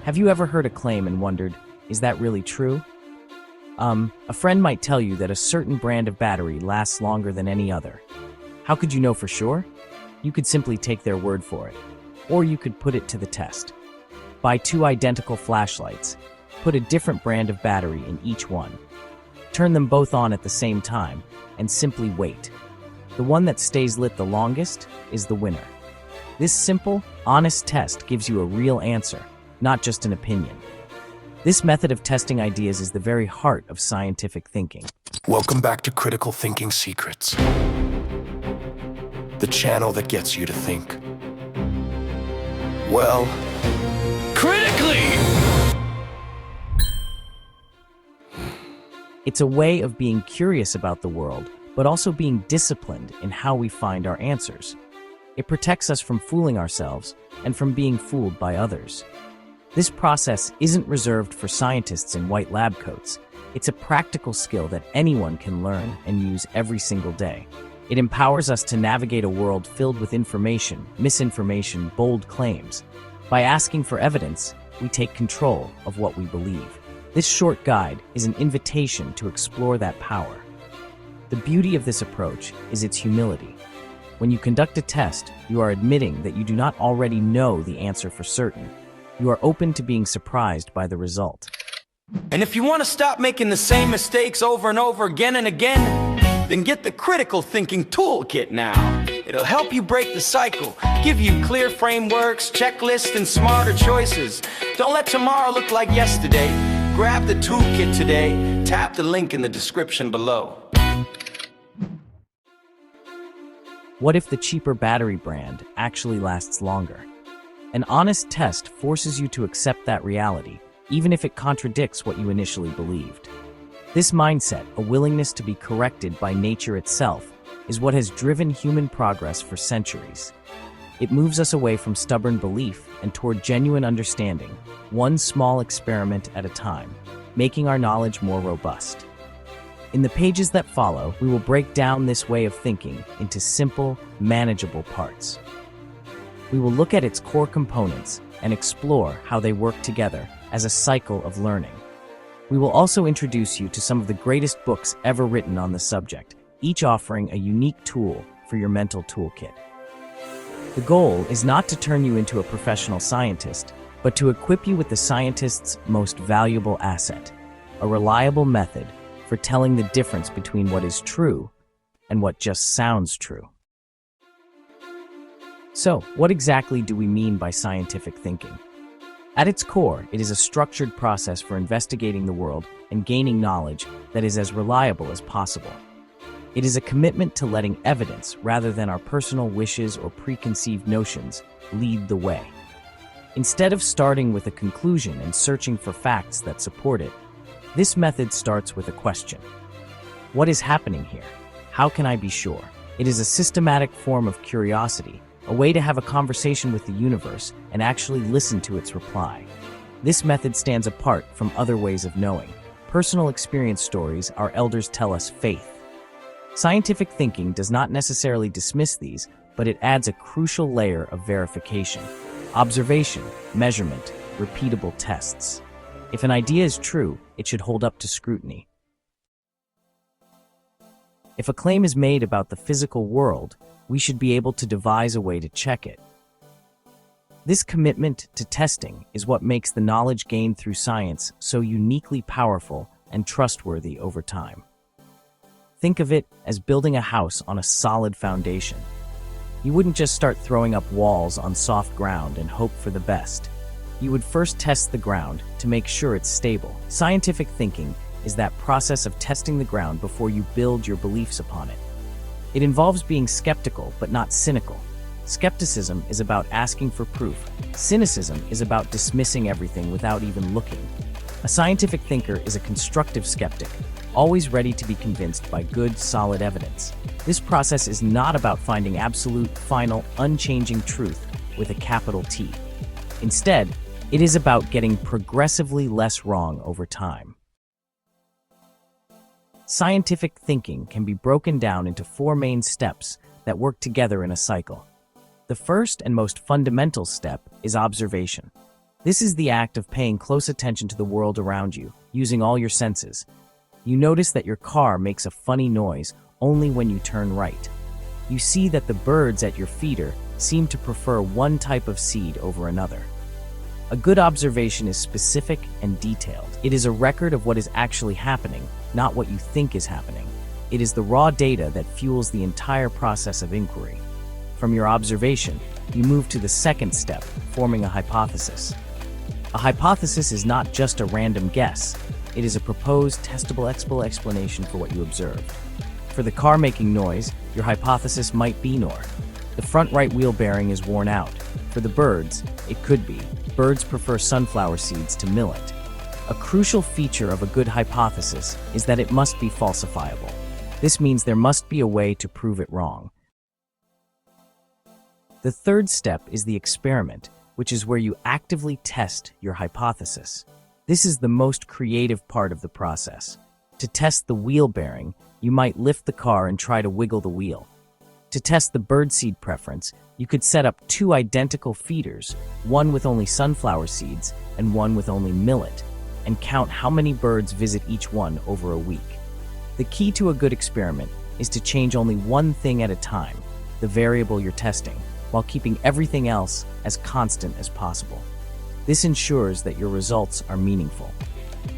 Have you ever heard a claim and wondered, is that really true? A friend might tell you that a certain brand of battery lasts longer than any other. How could you know for sure? You could simply take their word for it. Or you could put it to the test. Buy two identical flashlights. Put a different brand of battery in each one. Turn them both on at the same time, and simply wait. The one that stays lit the longest is the winner. This simple, honest test gives you a real answer, not just an opinion. This method of testing ideas is the very heart of scientific thinking. Welcome back to Critical Thinking Secrets, the channel that gets you to think. Well, critically! It's a way of being curious about the world, but also being disciplined in how we find our answers. It protects us from fooling ourselves and from being fooled by others. This process isn't reserved for scientists in white lab coats. It's a practical skill that anyone can learn and use every single day. It empowers us to navigate a world filled with information, misinformation, bold claims. By asking for evidence, we take control of what we believe. This short guide is an invitation to explore that power. The beauty of this approach is its humility. When you conduct a test, you are admitting that you do not already know the answer for certain. You are open to being surprised by the result. And if you want to stop making the same mistakes over and over again and again, then get the Critical Thinking Toolkit now. It'll help you break the cycle, give you clear frameworks, checklists, and smarter choices. Don't let tomorrow look like yesterday. Grab the toolkit today. Tap the link in the description below. What if the cheaper battery brand actually lasts longer? An honest test forces you to accept that reality, even if it contradicts what you initially believed. This mindset, a willingness to be corrected by nature itself, is what has driven human progress for centuries. It moves us away from stubborn belief and toward genuine understanding, one small experiment at a time, making our knowledge more robust. In the pages that follow, we will break down this way of thinking into simple, manageable parts. We will look at its core components and explore how they work together as a cycle of learning. We will also introduce you to some of the greatest books ever written on the subject, each offering a unique tool for your mental toolkit. The goal is not to turn you into a professional scientist, but to equip you with the scientist's most valuable asset, a reliable method for telling the difference between what is true and what just sounds true. So, what exactly do we mean by scientific thinking? At its core, it is a structured process for investigating the world and gaining knowledge that is as reliable as possible. It is a commitment to letting evidence, rather than our personal wishes or preconceived notions, lead the way. Instead of starting with a conclusion and searching for facts that support it, this method starts with a question. What is happening here? How can I be sure? It is a systematic form of curiosity, a way to have a conversation with the universe and actually listen to its reply. This method stands apart from other ways of knowing. Personal experience stories our elders tell us faith. Scientific thinking does not necessarily dismiss these, but it adds a crucial layer of verification. Observation, measurement, repeatable tests. If an idea is true, it should hold up to scrutiny. If a claim is made about the physical world, we should be able to devise a way to check it. This commitment to testing is what makes the knowledge gained through science so uniquely powerful and trustworthy over time. Think of it as building a house on a solid foundation. You wouldn't just start throwing up walls on soft ground and hope for the best. You would first test the ground to make sure it's stable. Scientific thinking is that process of testing the ground before you build your beliefs upon it. It involves being skeptical but not cynical. Skepticism is about asking for proof. Cynicism is about dismissing everything without even looking. A scientific thinker is a constructive skeptic, always ready to be convinced by good, solid evidence. This process is not about finding absolute, final, unchanging truth with a capital T. Instead, it is about getting progressively less wrong over time. Scientific thinking can be broken down into four main steps that work together in a cycle. The first and most fundamental step is observation. This is the act of paying close attention to the world around you, using all your senses. You notice that your car makes a funny noise only when you turn right. You see that the birds at your feeder seem to prefer one type of seed over another. A good observation is specific and detailed. It is a record of what is actually happening, not what you think is happening. It is the raw data that fuels the entire process of inquiry. From your observation, you move to the second step, forming a hypothesis. A hypothesis is not just a random guess. It is a proposed, testable explanation for what you observed. For the car making noise, your hypothesis might be the front right wheel bearing is worn out. For the birds, it could be birds prefer sunflower seeds to millet. A crucial feature of a good hypothesis is that it must be falsifiable. This means there must be a way to prove it wrong. The third step is the experiment, which is where you actively test your hypothesis. This is the most creative part of the process. To test the wheel bearing, you might lift the car and try to wiggle the wheel. To test the birdseed preference, you could set up two identical feeders, one with only sunflower seeds and one with only millet, and count how many birds visit each one over a week. The key to a good experiment is to change only one thing at a time, the variable you're testing, while keeping everything else as constant as possible. This ensures that your results are meaningful.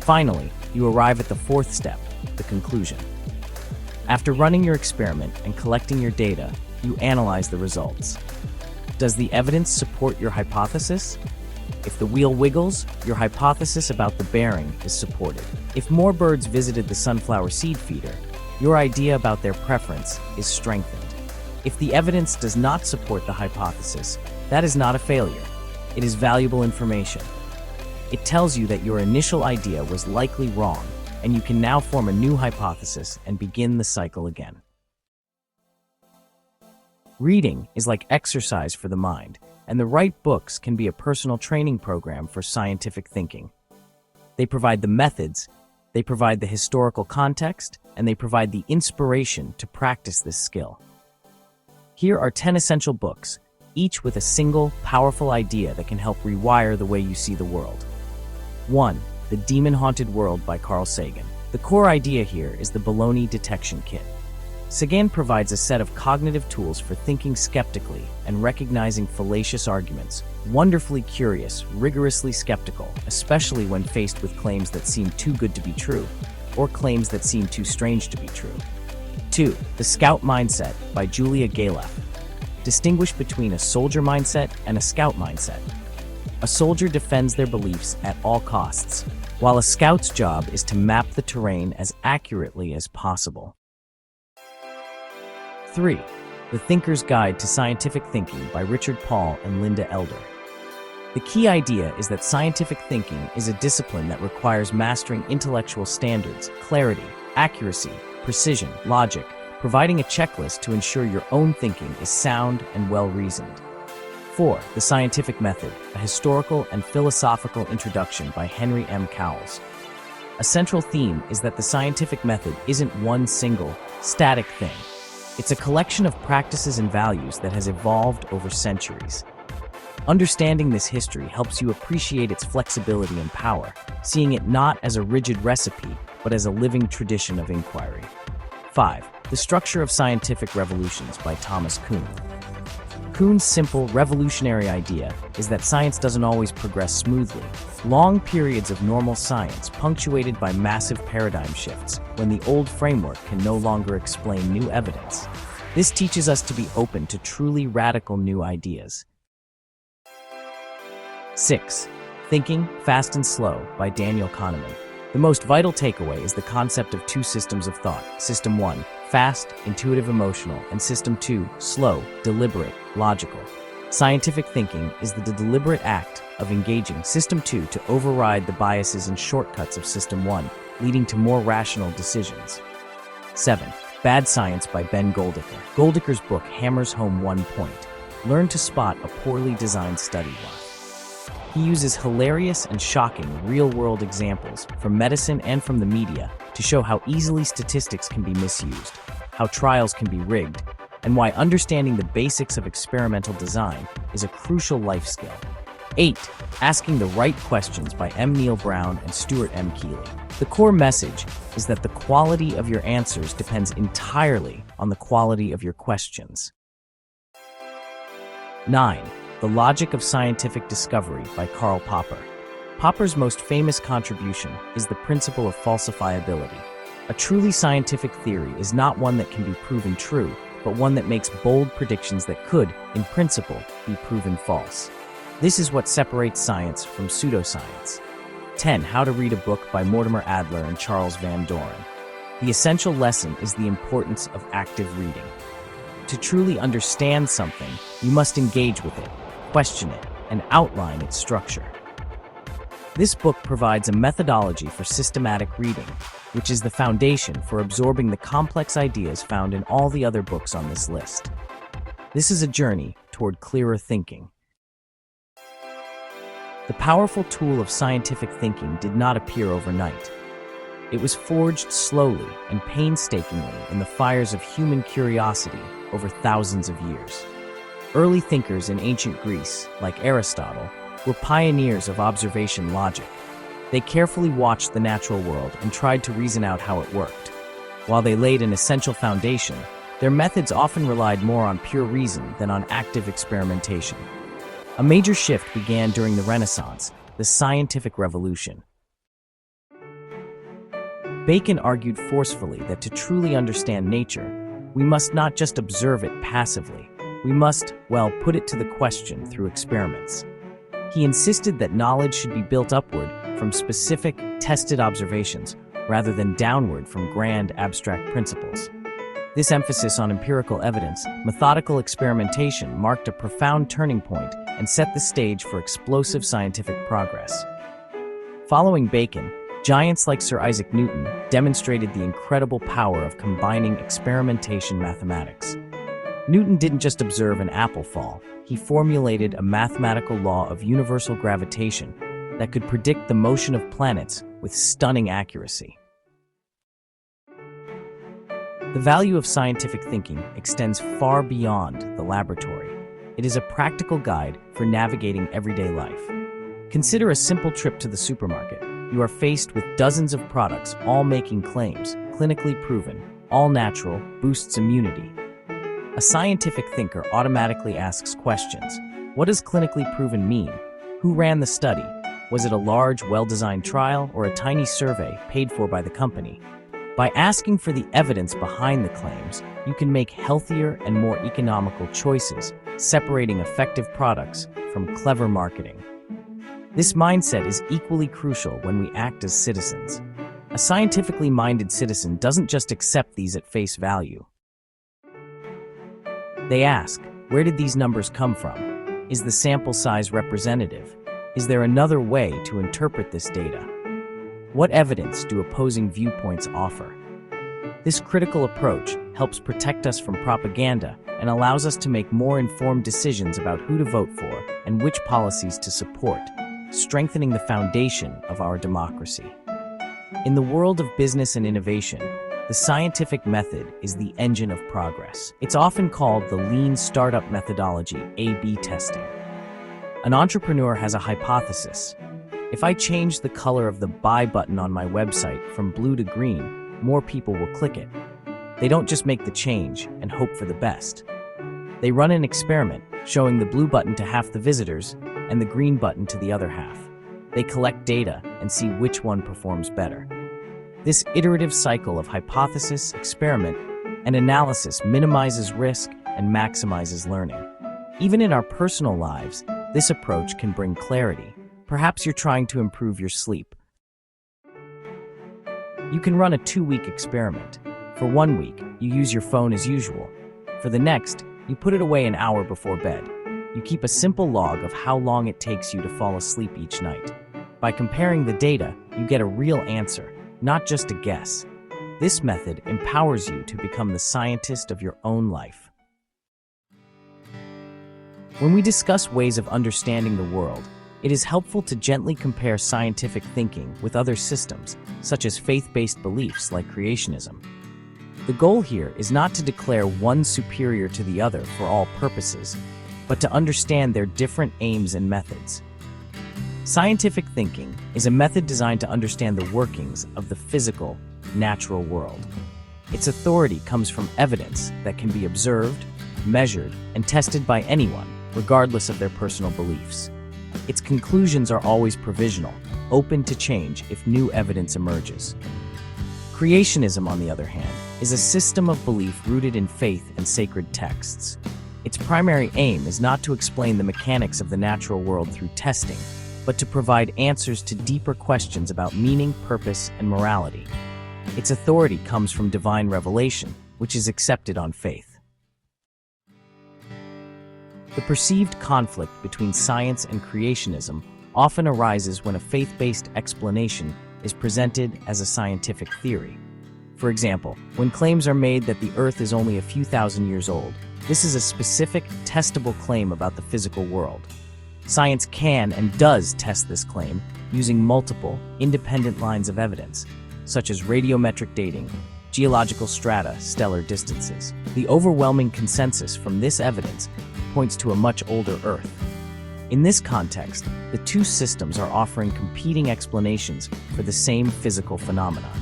Finally, you arrive at the fourth step, the conclusion. After running your experiment and collecting your data, you analyze the results. Does the evidence support your hypothesis? If the wheel wiggles, your hypothesis about the bearing is supported. If more birds visited the sunflower seed feeder, your idea about their preference is strengthened. If the evidence does not support the hypothesis, that is not a failure. It is valuable information. It tells you that your initial idea was likely wrong, and you can now form a new hypothesis and begin the cycle again. Reading is like exercise for the mind, and the right books can be a personal training program for scientific thinking. They provide the methods, they provide the historical context, and they provide the inspiration to practice this skill. Here are 10 essential books, each with a single, powerful idea that can help rewire the way you see the world. 1. The Demon-Haunted World by Carl Sagan. The core idea here is the baloney detection kit. Sagan provides a set of cognitive tools for thinking skeptically and recognizing fallacious arguments. Wonderfully curious, rigorously skeptical, especially when faced with claims that seem too good to be true, or claims that seem too strange to be true. 2. The Scout Mindset by Julia Galef. Distinguish between a soldier mindset and a scout mindset. A soldier defends their beliefs at all costs, while a scout's job is to map the terrain as accurately as possible. 3. The Thinker's Guide to Scientific Thinking by Richard Paul and Linda Elder. The key idea is that scientific thinking is a discipline that requires mastering intellectual standards, clarity, accuracy, precision, logic, providing a checklist to ensure your own thinking is sound and well-reasoned. 4. The Scientific Method, a historical and philosophical introduction by Henry M. Cowles. A central theme is that the scientific method isn't one single, static thing. It's a collection of practices and values that has evolved over centuries. Understanding this history helps you appreciate its flexibility and power, seeing it not as a rigid recipe, but as a living tradition of inquiry. 5. The Structure of Scientific Revolutions by Thomas Kuhn. Kuhn's simple, revolutionary idea is that science doesn't always progress smoothly. Long periods of normal science punctuated by massive paradigm shifts when the old framework can no longer explain new evidence. This teaches us to be open to truly radical new ideas. 6. Thinking, Fast and Slow by Daniel Kahneman. The most vital takeaway is the concept of two systems of thought. System 1, fast, intuitive, emotional, and System 2, slow, deliberate, logical. Scientific thinking is the deliberate act of engaging System 2 to override the biases and shortcuts of System 1, leading to more rational decisions. 7. Bad Science by Ben Goldacre. Goldacre's book hammers home one point: learn to spot a poorly designed study block. He uses hilarious and shocking real-world examples from medicine and from the media to show how easily statistics can be misused, how trials can be rigged, and why understanding the basics of experimental design is a crucial life skill. 8. Asking the Right Questions by M. Neil Brown and Stuart M. Keeley. The core message is that the quality of your answers depends entirely on the quality of your questions. 9. The Logic of Scientific Discovery by Karl Popper. Popper's most famous contribution is the principle of falsifiability. A truly scientific theory is not one that can be proven true, but one that makes bold predictions that could, in principle, be proven false. This is what separates science from pseudoscience. 10. How to Read a Book by Mortimer Adler and Charles Van Doren. The essential lesson is the importance of active reading. To truly understand something, you must engage with it, question it, and outline its structure. This book provides a methodology for systematic reading, which is the foundation for absorbing the complex ideas found in all the other books on this list. This is a journey toward clearer thinking. The powerful tool of scientific thinking did not appear overnight. It was forged slowly and painstakingly in the fires of human curiosity over thousands of years. Early thinkers in ancient Greece, like Aristotle, were pioneers of observation logic. They carefully watched the natural world and tried to reason out how it worked. While they laid an essential foundation, their methods often relied more on pure reason than on active experimentation. A major shift began during the Renaissance, the scientific revolution. Bacon argued forcefully that to truly understand nature, we must not just observe it passively. We must, put it to the question through experiments. He insisted that knowledge should be built upward from specific, tested observations, rather than downward from grand, abstract principles. This emphasis on empirical evidence, methodical experimentation, marked a profound turning point and set the stage for explosive scientific progress. Following Bacon, giants like Sir Isaac Newton demonstrated the incredible power of combining experimentation mathematics. Newton didn't just observe an apple fall, he formulated a mathematical law of universal gravitation that could predict the motion of planets with stunning accuracy. The value of scientific thinking extends far beyond the laboratory. It is a practical guide for navigating everyday life. Consider a simple trip to the supermarket. You are faced with dozens of products, all making claims, clinically proven, all natural, boosts immunity. A scientific thinker automatically asks questions. What does clinically proven mean? Who ran the study? Was it a large, well-designed trial or a tiny survey paid for by the company? By asking for the evidence behind the claims, you can make healthier and more economical choices, separating effective products from clever marketing. This mindset is equally crucial when we act as citizens. A scientifically minded citizen doesn't just accept these at face value. They ask, where did these numbers come from? Is the sample size representative? Is there another way to interpret this data? What evidence do opposing viewpoints offer? This critical approach helps protect us from propaganda and allows us to make more informed decisions about who to vote for and which policies to support, strengthening the foundation of our democracy. In the world of business and innovation, the scientific method is the engine of progress. It's often called the lean startup methodology, A/B testing. An entrepreneur has a hypothesis. If I change the color of the buy button on my website from blue to green, more people will click it. They don't just make the change and hope for the best. They run an experiment, showing the blue button to half the visitors and the green button to the other half. They collect data and see which one performs better. This iterative cycle of hypothesis, experiment, and analysis minimizes risk and maximizes learning. Even in our personal lives, this approach can bring clarity. Perhaps you're trying to improve your sleep. You can run a 2-week experiment. For 1 week, you use your phone as usual. For the next, you put it away an hour before bed. You keep a simple log of how long it takes you to fall asleep each night. By comparing the data, you get a real answer, not just a guess. This method empowers you to become the scientist of your own life. When we discuss ways of understanding the world, it is helpful to gently compare scientific thinking with other systems, such as faith-based beliefs like creationism. The goal here is not to declare one superior to the other for all purposes, but to understand their different aims and methods. Scientific thinking is a method designed to understand the workings of the physical, natural world. Its authority comes from evidence that can be observed, measured, and tested by anyone, regardless of their personal beliefs. Its conclusions are always provisional, open to change if new evidence emerges. Creationism, on the other hand, is a system of belief rooted in faith and sacred texts. Its primary aim is not to explain the mechanics of the natural world through testing, but to provide answers to deeper questions about meaning, purpose, and morality. Its authority comes from divine revelation, which is accepted on faith. The perceived conflict between science and creationism often arises when a faith-based explanation is presented as a scientific theory. For example, when claims are made that the Earth is only a few thousand years old, this is a specific, testable claim about the physical world. Science can and does test this claim using multiple, independent lines of evidence, such as radiometric dating, geological strata, stellar distances. The overwhelming consensus from this evidence points to a much older Earth. In this context, the two systems are offering competing explanations for the same physical phenomenon.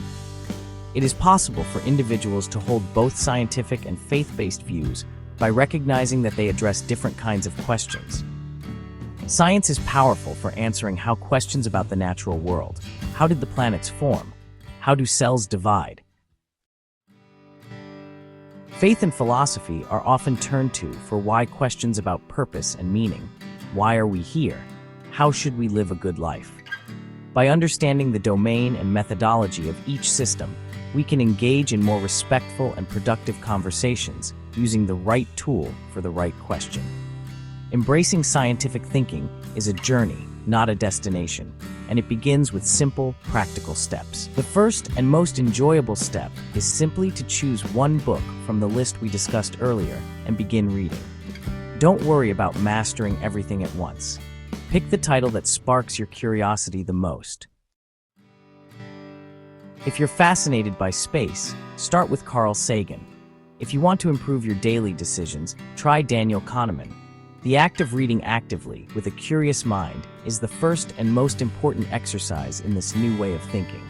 It is possible for individuals to hold both scientific and faith-based views by recognizing that they address different kinds of questions. Science is powerful for answering how questions about the natural world. How did the planets form? How do cells divide? Faith and philosophy are often turned to for why questions about purpose and meaning. Why are we here? How should we live a good life? By understanding the domain and methodology of each system, we can engage in more respectful and productive conversations using the right tool for the right question. Embracing scientific thinking is a journey, not a destination, and it begins with simple, practical steps. The first and most enjoyable step is simply to choose one book from the list we discussed earlier and begin reading. Don't worry about mastering everything at once. Pick the title that sparks your curiosity the most. If you're fascinated by space, start with Carl Sagan. If you want to improve your daily decisions, try Daniel Kahneman. The act of reading actively, with a curious mind, is the first and most important exercise in this new way of thinking.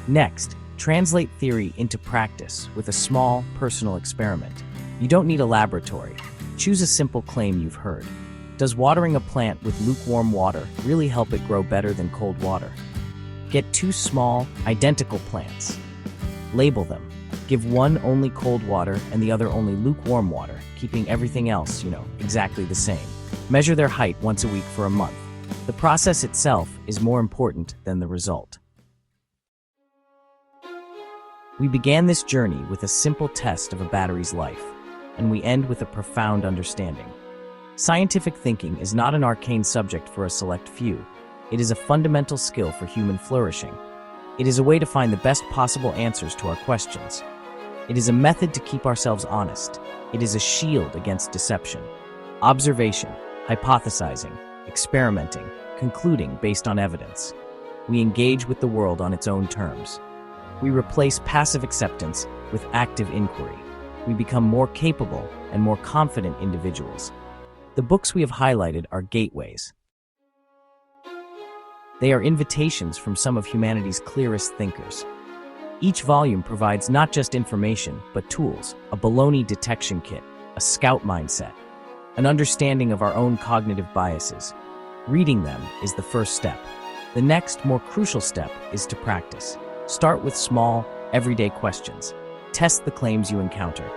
Next, translate theory into practice with a small, personal experiment. You don't need a laboratory. Choose a simple claim you've heard. Does watering a plant with lukewarm water really help it grow better than cold water? Get 2 small, identical plants. Label them. Give one only cold water and the other only lukewarm water, keeping everything else, exactly the same. Measure their height once a week for a month. The process itself is more important than the result. We began this journey with a simple test of a battery's life, and we end with a profound understanding. Scientific thinking is not an arcane subject for a select few. It is a fundamental skill for human flourishing. It is a way to find the best possible answers to our questions. It is a method to keep ourselves honest. It is a shield against deception. Observation, hypothesizing, experimenting, concluding based on evidence. We engage with the world on its own terms. We replace passive acceptance with active inquiry. We become more capable and more confident individuals. The books we have highlighted are gateways. They are invitations from some of humanity's clearest thinkers. Each volume provides not just information, but tools, a baloney detection kit, a scout mindset, an understanding of our own cognitive biases. Reading them is the first step. The next, more crucial step is to practice. Start with small, everyday questions. Test the claims you encounter.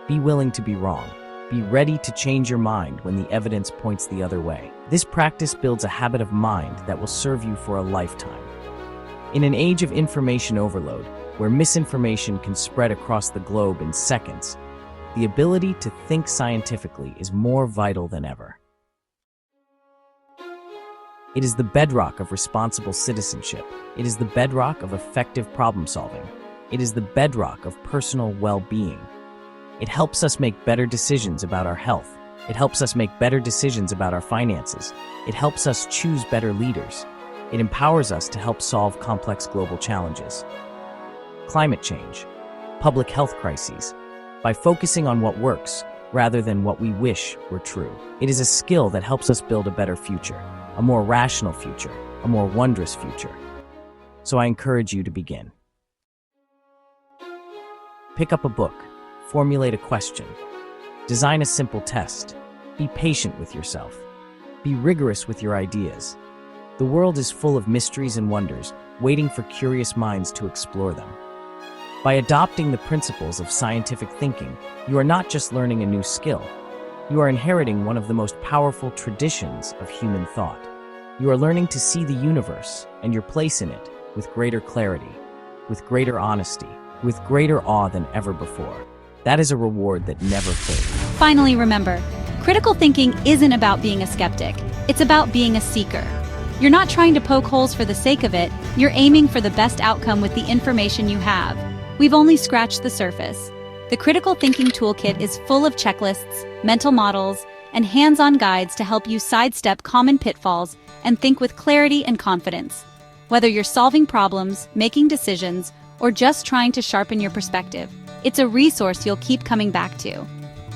Be willing to be wrong. Be ready to change your mind when the evidence points the other way. This practice builds a habit of mind that will serve you for a lifetime. In an age of information overload, where misinformation can spread across the globe in seconds, the ability to think scientifically is more vital than ever. It is the bedrock of responsible citizenship. It is the bedrock of effective problem solving. It is the bedrock of personal well-being. It helps us make better decisions about our health. It helps us make better decisions about our finances. It helps us choose better leaders. It empowers us to help solve complex global challenges. Climate change, public health crises, by focusing on what works rather than what we wish were true. It is a skill that helps us build a better future. a more rational future, a more wondrous future. So I encourage you to begin. Pick up a book, formulate a question, design a simple test, be patient with yourself, be rigorous with your ideas. The world is full of mysteries and wonders, waiting for curious minds to explore them. By adopting the principles of scientific thinking, you are not just learning a new skill, you are inheriting one of the most powerful traditions of human thought. You are learning to see the universe and your place in it with greater clarity, with greater honesty, with greater awe than ever before. That is a reward that never fades. Finally, remember, critical thinking isn't about being a skeptic. It's about being a seeker. You're not trying to poke holes for the sake of it. You're aiming for the best outcome with the information you have. We've only scratched the surface. The Critical Thinking Toolkit is full of checklists, mental models, and hands-on guides to help you sidestep common pitfalls and think with clarity and confidence. Whether you're solving problems, making decisions, or just trying to sharpen your perspective, it's a resource you'll keep coming back to.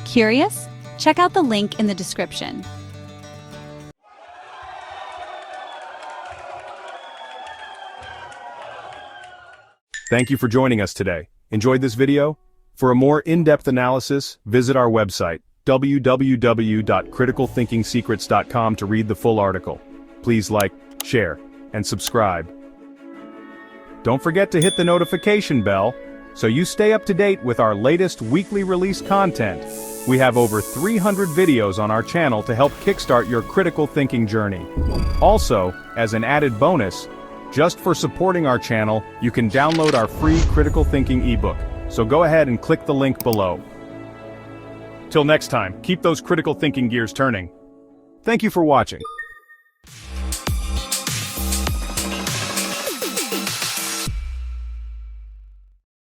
Curious? Check out the link in the description. Thank you for joining us today. Enjoyed this video? For a more in-depth analysis, visit our website, www.criticalthinkingsecrets.com, to read the full article. Please like, share, and subscribe. Don't forget to hit the notification bell so you stay up to date with our latest weekly release content. We have over 300 videos on our channel to help kickstart your critical thinking journey. Also, as an added bonus, just for supporting our channel, you can download our free critical thinking ebook. So go ahead and click the link below. Till next time, keep those critical thinking gears turning. Thank you for watching.